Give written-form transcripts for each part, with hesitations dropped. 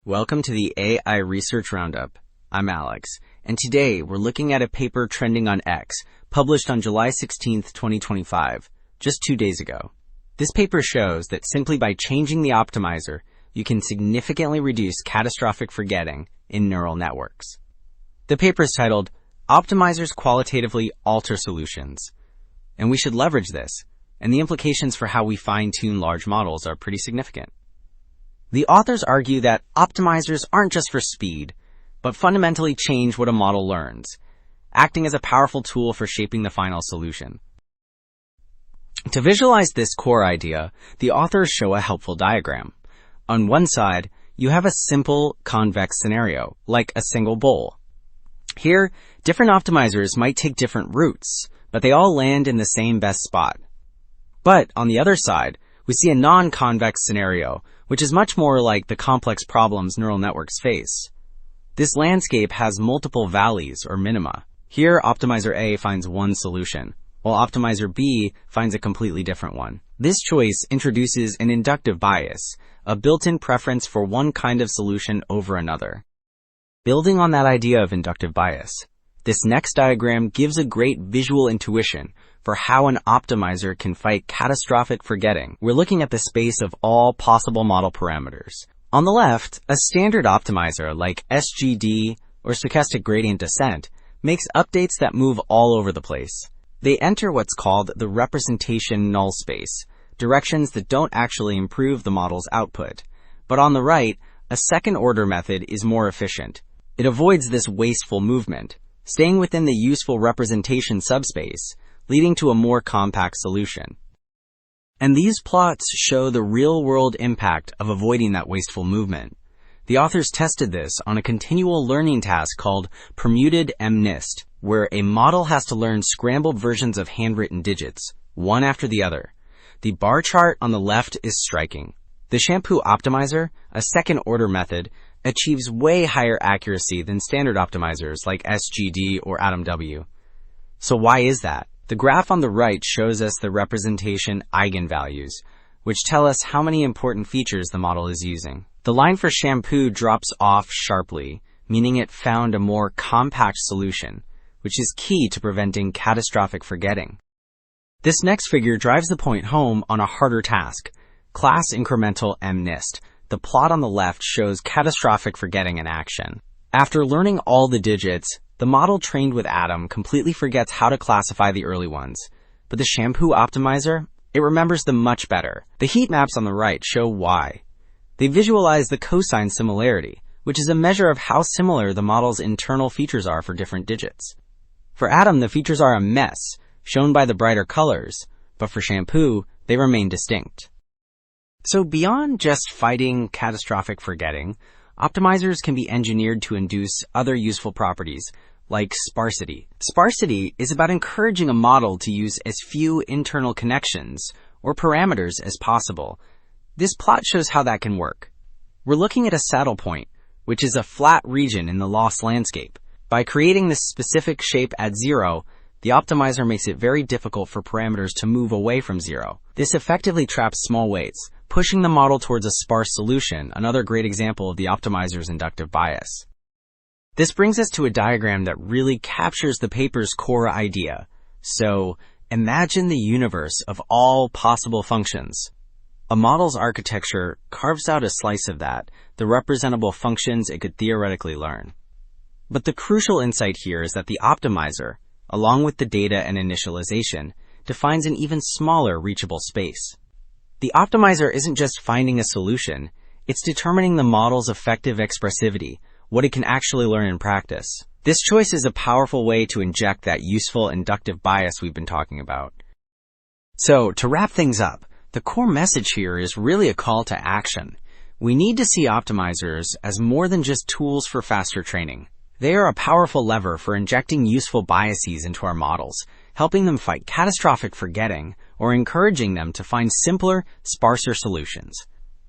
Welcome to the AI Research Roundup. I'm Alex, and today we're looking at a paper trending on X, published on July 16, 2025, just 2 days ago. This paper shows that simply by changing the optimizer, you can significantly reduce catastrophic forgetting in neural networks. The paper is titled, Optimizers Qualitatively Alter Solutions, and we should leverage this, and the implications for how we fine-tune large models are pretty significant. The authors argue that optimizers aren't just for speed, but fundamentally change what a model learns, acting as a powerful tool for shaping the final solution. To visualize this core idea, the authors show a helpful diagram. On one side, you have a simple convex scenario, like a single bowl. Here, different optimizers might take different routes, but they all land in the same best spot. But on the other side, we see a non-convex scenario, which is much more like the complex problems neural networks face. This landscape has multiple valleys or minima. Here, optimizer A finds one solution, while optimizer B finds a completely different one. This choice introduces an inductive bias, a built-in preference for one kind of solution over another. Building on that idea of inductive bias, this next diagram gives a great visual intuition for how an optimizer can fight catastrophic forgetting. We're looking at the space of all possible model parameters. On the left, a standard optimizer like SGD or stochastic gradient descent makes updates that move all over the place. They enter what's called the representation null space, directions that don't actually improve the model's output. But on the right, a second-order method is more efficient. It avoids this wasteful movement, staying within the useful representation subspace, leading to a more compact solution. And these plots show the real-world impact of avoiding that wasteful movement. The authors tested this on a continual learning task called permuted MNIST, where a model has to learn scrambled versions of handwritten digits, one after the other. The bar chart on the left is striking. The shampoo optimizer, a second-order method, achieves way higher accuracy than standard optimizers like SGD or AtomW. So why is that? The graph on the right shows us the representation eigenvalues, which tell us how many important features the model is using. The line for shampoo drops off sharply, meaning it found a more compact solution, which is key to preventing catastrophic forgetting. This next figure drives the point home on a harder task, class incremental MNIST. The plot on the left shows catastrophic forgetting in action. After learning all the digits, the model trained with Atom completely forgets how to classify the early ones. But the shampoo optimizer, it remembers them much better. The heat maps on the right show why. They visualize the cosine similarity, which is a measure of how similar the model's internal features are for different digits. For Atom, the features are a mess, shown by the brighter colors, but for shampoo, they remain distinct. So beyond just fighting catastrophic forgetting, optimizers can be engineered to induce other useful properties, like sparsity. Sparsity is about encouraging a model to use as few internal connections or parameters as possible. This plot shows how that can work. We're looking at a saddle point, which is a flat region in the loss landscape. By creating this specific shape at 0, the optimizer makes it very difficult for parameters to move away from 0. This effectively traps small weights, pushing the model towards a sparse solution, another great example of the optimizer's inductive bias. This brings us to a diagram that really captures the paper's core idea. So, imagine the universe of all possible functions. A model's architecture carves out a slice of that, the representable functions it could theoretically learn. But the crucial insight here is that the optimizer, along with the data and initialization, defines an even smaller reachable space. The optimizer isn't just finding a solution, it's determining the model's effective expressivity, what it can actually learn in practice. This choice is a powerful way to inject that useful inductive bias we've been talking about. So, to wrap things up, the core message here is really a call to action. We need to see optimizers as more than just tools for faster training. They are a powerful lever for injecting useful biases into our models, helping them fight catastrophic forgetting or encouraging them to find simpler, sparser solutions.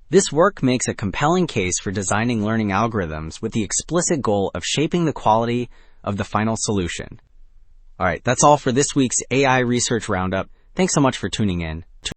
This work makes a compelling case for designing learning algorithms with the explicit goal of shaping the quality of the final solution. All right, that's all for this week's AI Research Roundup. Thanks so much for tuning in.